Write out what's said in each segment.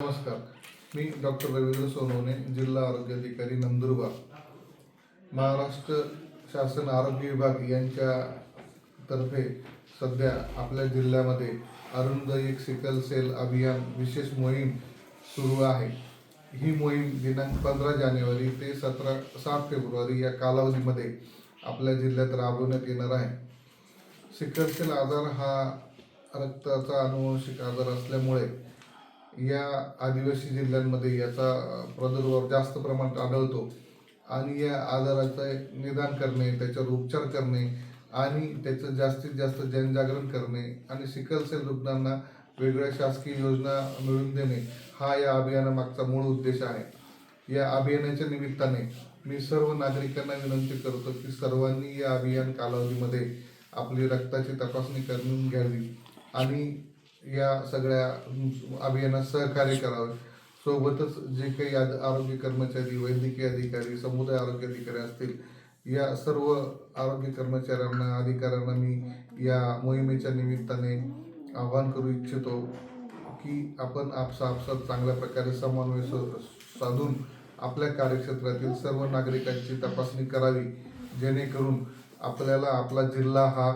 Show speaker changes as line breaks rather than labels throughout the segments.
नमस्कार, मी डॉक्टर रवींद्र सोनवणे, जिल्हा आरोग्य अधिकारी नंदुरबार. महाराष्ट्र शासन आरोग्य विभाग यांच्या तर्फे सध्या आपल्या जिल्ह्यामध्ये अरुंद एक सिकल सेल अभियान विशेष मोहीम सुरू आहे. ही मोहीम दिनांक 15 जानेवारी ते 7 फेब्रुवारी या कालावधीमध्ये आपल्या जिल्ह्यात राबवण्यात येणार आहे. सिकल सेल आजार हा रक्ताचा अनुवंशिक आजार असल्यामुळे या आदिवासी जिल्ह्यांमध्ये याचा प्रादुर्भाव जास्त प्रमाणात आढळतो आणि या आजाराचं निदान करणे, त्याच्यावर उपचार करणे आणि त्याचं जास्तीत जास्त जनजागरण करणे आणि सिकल सेल रुग्णांना वेगवेगळ्या शासकीय योजना मिळवून देणे हा या अभियानामागचा मूळ उद्देश आहे. या अभियानाच्या निमित्ताने मी सर्व नागरिकांना विनंती करतो की सर्वांनी या अभियान कालावधीमध्ये आपली रक्ताची तपासणी करून घ्यावी आणि या सगळ्या अभियानात सहकार्य करावे. सोबतच जे काही आरोग्य कर्मचारी, वैद्यकीय अधिकारी, समुदाय आरोग्य अधिकारी असतील, या सर्व आरोग्य कर्मचाऱ्यांना, अधिकाऱ्यांना मी या मोहिमेच्या निमित्ताने आवाहन करू इच्छितो की आपण आपसात चांगल्या प्रकारे समन्वय साधून आपल्या कार्यक्षेत्रातील सर्व नागरिकांची तपासणी करावी, जेणेकरून आपल्याला आपला जिल्हा हा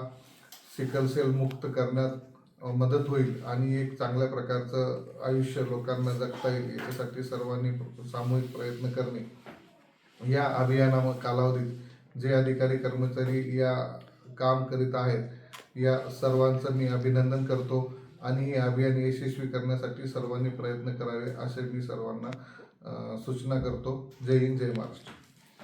सिकल सेल मुक्त करण्यात मदत होईल आणि एक चांगल्या प्रकारचं आयुष्य लोकांना जगता येईल. याच्यासाठी सर्वांनी सामूहिक प्रयत्न करणे. या अभियाना कालावधीत जे अधिकारी कर्मचारी या काम करीत आहेत, या सर्वांचं मी अभिनंदन करतो आणि हे अभियान यशस्वी करण्यासाठी सर्वांनी प्रयत्न करावे असे मी सर्वांना सूचना करतो. जय हिंद, जय महाराष्ट्र.